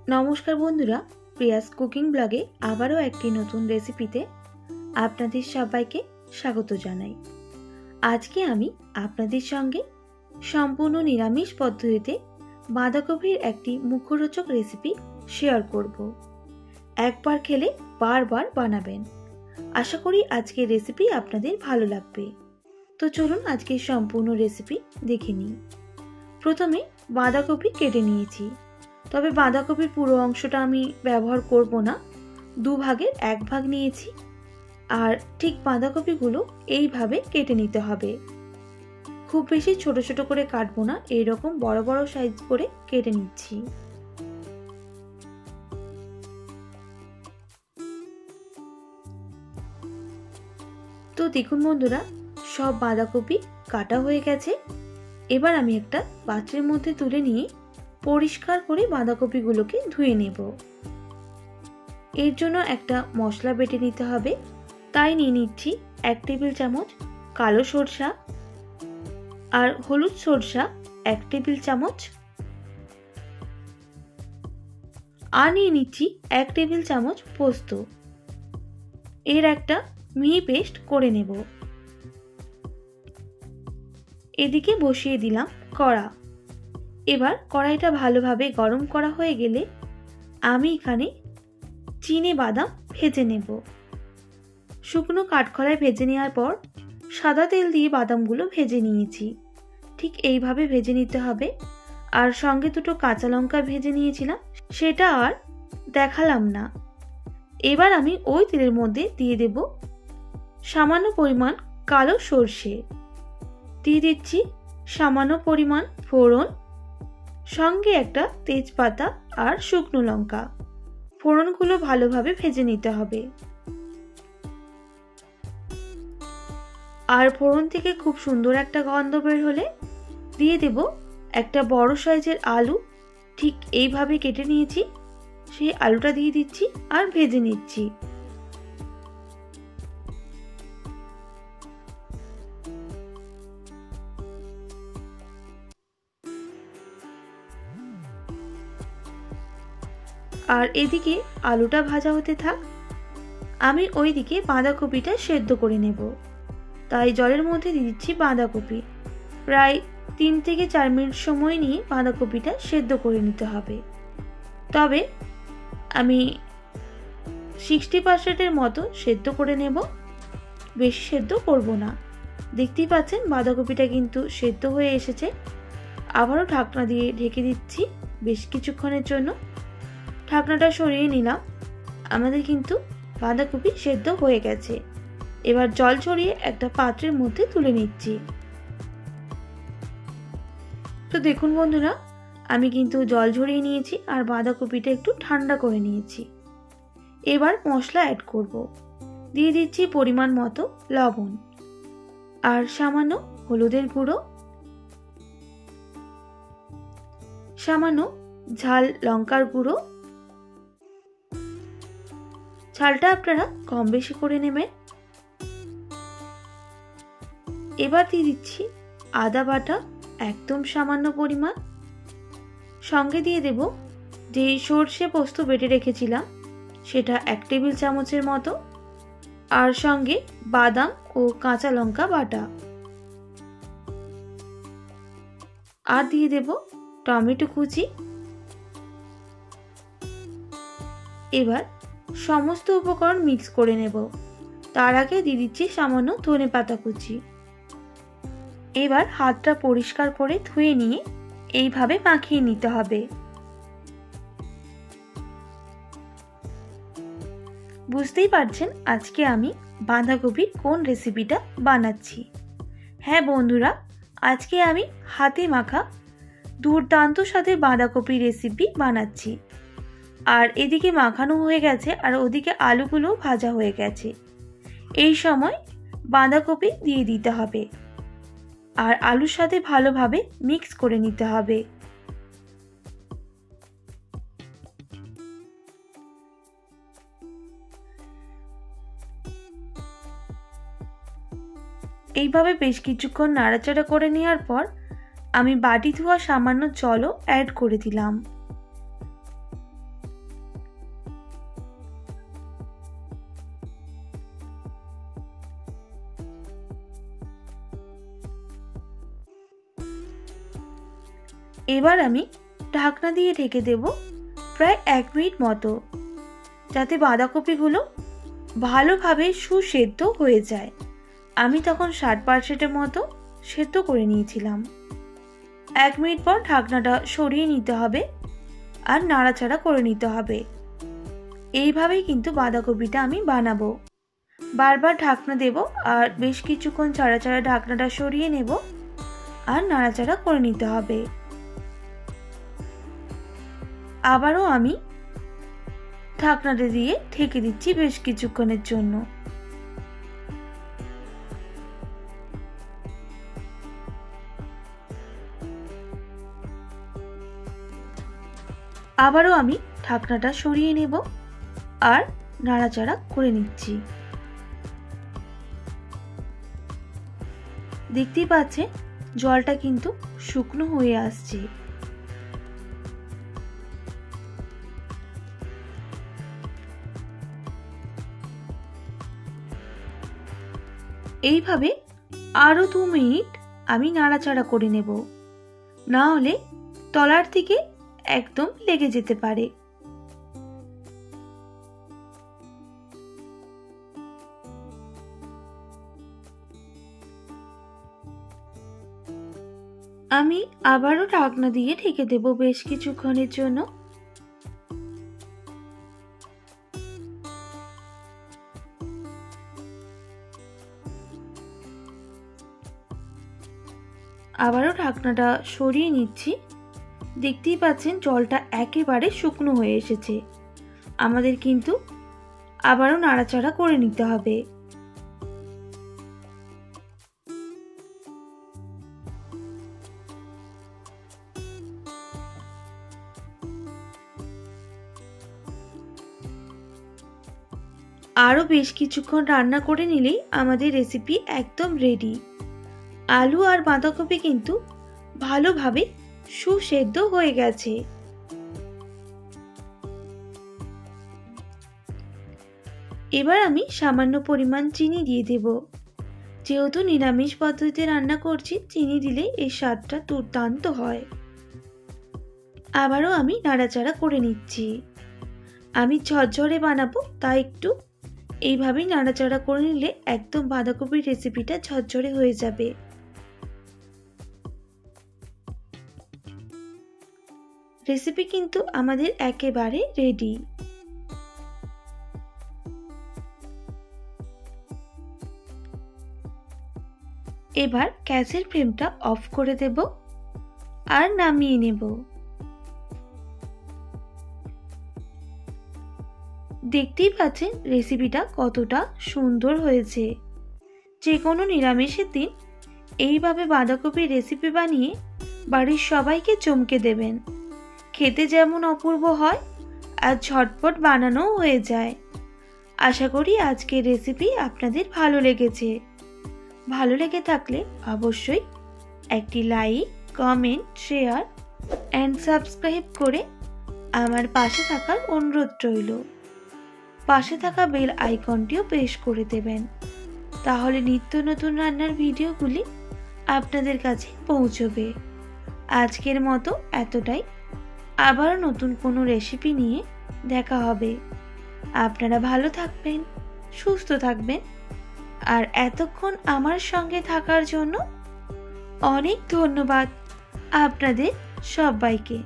নমস্কার বন্ধুরা, Prius cooking ব্লগে আবারও একটি নতুন রেসিপিতে আপনাদের সবাইকে স্বাগত জানাই। আজকে আমি আপনাদের সঙ্গে সম্পূর্ণ নিরামিষ পদ্ধতিতে বাঁধাকপির একটি মুখরোচক রেসিপি শেয়ার করব। একবার খেলে বারবার বানাবেন। আশা করি আজকের রেসিপি আপনাদের ভালো লাগবে। তো চলুন আজকের সম্পূর্ণ রেসিপি দেখে নিই। প্রথমে বাঁধাকপি কেটে নিয়েছি, তবে বাঁধাকপির পুরো অংশটা আমি ব্যবহার করব না, দুভাগের এক ভাগ নিয়েছি। আর ঠিক বাঁধাকপিগুলো এইভাবে কেটে নিতে হবে। খুব বেশি ছোট ছোট করে কাটবো না, এইরকম বড় বড় সাইজ করে কেটে নিচ্ছি। তো দেখুন বন্ধুরা, সব বাঁধাকপি কাটা হয়ে গেছে। এবার আমি একটা পাত্রের মধ্যে তুলে নিয়ে পরিষ্কার করে বাঁধাকপিগুলোকে ধুয়ে নেব। এর জন্য একটা মশলা বেটে নিতে হবে, তাই নিয়ে নিচ্ছি 1 টেবিল চামচ কালো সরষা আর হলুদ সরষা 1 টেবিল চামচ, আর নিয়ে নিচ্ছি 1 টেবিল চামচ পোস্ত। এর একটা মিহি পেস্ট করে নেব। এদিকে বসিয়ে দিলাম কড়া। এবার কড়াইটা ভালোভাবে গরম করা হয়ে গেলে আমি এখানে চিনে বাদাম ভেজে নেব। শুকনো কাঠখোলায় ভেজে নেওয়ার পর সাদা তেল দিয়ে বাদামগুলো ভেজে নিয়েছি। ঠিক এইভাবে ভেজে নিতে হবে। আর সঙ্গে দুটো কাঁচা লঙ্কা ভেজে নিয়েছিলাম, সেটা আর দেখালাম না। এবার আমি ওই তেলের মধ্যে দিয়ে দেব সামান্য পরিমাণ কালো সর্ষে, দিয়ে দিচ্ছি সামান্য পরিমাণ ফোড়ন, সঙ্গে একটা তেজপাতা আর শুকনো লঙ্কা। ফোড়নগুলো ভালোভাবে ভেজে নিতে হবে। আর ফোড়ন থেকে খুব সুন্দর একটা গন্ধ বের হলে দিয়ে দেব একটা বড় সাইজের আলু। ঠিক এইভাবে কেটে নিয়েছি, সেই আলুটা দিয়ে দিচ্ছি আর ভেজে নিচ্ছি। আর এদিকে আলুটা ভাজা হতে থাক, আমি ওইদিকে বাঁধাকপিটা সেদ্ধ করে নেব। তাই জলের মধ্যে দিয়ে দিচ্ছি বাঁধাকপি। প্রায় 3 থেকে 4 মিনিট সময় নিয়ে বাঁধাকপিটা সেদ্ধ করে নিতে হবে। তবে আমি 60% মতো সেদ্ধ করে নেব, বেশি সেদ্ধ করব না। দেখতেই পাচ্ছেন বাঁধাকপিটা কিন্তু সেদ্ধ হয়ে এসেছে। আবারও ঢাকনা দিয়ে ঢেকে দিচ্ছি বেশ কিছুক্ষণের জন্য। ঢাকনাটা সরিয়ে নিলাম। আমাদের কিন্তু বাঁধাকপি সেদ্ধ হয়ে গেছে। এবার জল ছড়িয়ে একটা পাত্রের মধ্যে তুলে নিচ্ছি। তো দেখুন বন্ধুরা, আমি কিন্তু জল ঝরিয়ে নিয়েছি আর বাঁধাকপিটা একটু ঠান্ডা করে নিয়েছি। এবার মশলা অ্যাড করব। দিয়ে দিচ্ছি পরিমাণ মতো লবণ আর সামান্য হলুদের গুঁড়ো, সামান্য ঝাল লঙ্কার গুঁড়ো। ঝালটা আপনারা কম বেশি করে নেবেন। এবার দিয়ে দিচ্ছি আদা বাটা একদম সামান্য পরিমাণ, সঙ্গে দিয়ে দেব যে সর্ষে পোস্ত বেটে রেখেছিলাম সেটা 1 টেবিল চামচের মতো, আর সঙ্গে বাদাম ও কাঁচা লঙ্কা বাটা, আর দিয়ে দেব টমেটো কুচি। এবার সমস্ত উপকরণ মিক্স করে নেব। তার আগে দিয়ে দিচ্ছি সামান্য ধনেপাতা কুচি। এবার হাতটা পরিষ্কার করে ধুয়ে নিয়ে এইভাবে মাখিয়ে নিতে হবে। বুঝতেই পারছেন আজকে আমি বাঁধাকপির কোন রেসিপিটা বানাচ্ছি। হ্যাঁ বন্ধুরা, আজকে আমি হাতে মাখা দুর্দান্ত স্বাদের বাঁধাকপির রেসিপি বানাচ্ছি। আর এদিকে মাখানো হয়ে গেছে আর ওদিকে আলুগুলো ভাজা হয়ে গেছে। এই সময় বাঁধাকপি দিয়ে দিতে হবে আর আলুর সাথে ভালোভাবে মিক্স করে নিতে হবে। এইভাবে বেশ কিছুক্ষণ নাড়াচাড়া করে নেওয়ার পর আমি বাটি ধোয়া সামান্য জলও অ্যাড করে দিলাম। এবার আমি ঢাকনা দিয়ে ঢেকে দেব প্রায় 1 মিনিট মতো, যাতে বাঁধাকপিগুলো ভালোভাবে সুসেদ্ধ হয়ে যায়। আমি তখন 60% মতো সেদ্ধ করে নিয়েছিলাম। 1 মিনিট পর ঢাকনাটা সরিয়ে নিতে হবে আর নাড়াচাড়া করে নিতে হবে। এইভাবেই কিন্তু বাঁধাকপিটা আমি বানাবো। বারবার ঢাকনা দেব আর বেশ কিছুক্ষণ ছাড়া ছাড়া ঢাকনাটা সরিয়ে নেব আর নাড়াচাড়া করে নিতে হবে। আবারও আমি ঢাকনাটা দিয়ে ঢেকে দিচ্ছি বেশ কিছুক্ষণের জন্য। আবারও আমি ঢাকনাটা সরিয়ে নেব আর নাড়াচাড়া করে নিচ্ছি। দেখতেই পাচ্ছেন জলটা কিন্তু শুকনো হয়ে আসছে। এইভাবে আরো 2 মিনিট আমি নাড়াচাড়া করে নেব, না হলে তলার থেকে একদম লেগে যেতে পারে। আমি আবারও ঢাকনা দিয়ে ঢেকে দেব বেশ কিছুক্ষণের জন্য। আবারও ঢাকনাটা সরিয়ে নিচ্ছি। দেখতেই পাচ্ছেন জলটা একেবারে শুকনো হয়ে এসেছে। আমাদের কিন্তু আবারও নাড়াচাড়া করে নিতে হবে। আরও বেশ কিছুক্ষণ রান্না করে নিলেই আমাদের রেসিপি একদম রেডি। আলু আর বাঁধাকপি কিন্তু ভালোভাবে সুসেদ্ধ হয়ে গেছে। এবার আমি সামান্য পরিমাণ চিনি দিয়ে দেব। যেহেতু নিরামিষ পদ্ধতিতে রান্না করছি, চিনি দিলে এই স্বাদটা দুর্দান্ত হয়। আবারও আমি নাড়াচাড়া করে নিচ্ছি। আমি ঝরঝরে বানাবো, তাই একটু এইভাবেই নাড়াচাড়া করে নিলে একদম বাঁধাকপির রেসিপিটা ঝরঝরে হয়ে যাবে। রেসিপি কিন্তু আমাদের একেবারে রেডি। এবার গ্যাসের ফ্লেমটা অফ করে দেব আর নামিয়ে নেব। দেখতেই পাচ্ছেন রেসিপিটা কতটা সুন্দর হয়েছে। যে কোনো নিরামিষের দিন এইভাবে বাঁধাকপির রেসিপি বানিয়ে বাড়ির সবাইকে চমকে দেবেন। খেতে যেমন অপূর্ব হয় আর ঝটপট বানানোও হয়ে যায়। আশা করি আজকের রেসিপি আপনাদের ভালো লেগেছে। ভালো লেগে থাকলে অবশ্যই একটি like, comment, share and subscribe করে আমার পাশে থাকার অনুরোধ রইল। পাশে থাকা বেল আইকনটিও প্রেস করে দেবেন, তাহলে নিত্য নতুন রান্নার ভিডিওগুলি আপনাদের কাছে পৌঁছবে। আজকের মতো এতটাই। আবারও নতুন কোনো রেসিপি নিয়ে দেখা হবে। আপনারা ভালো থাকবেন, সুস্থ থাকবেন, আর এতক্ষণ আমার সঙ্গে থাকার জন্য অনেক ধন্যবাদ আপনাদের সবাইকে।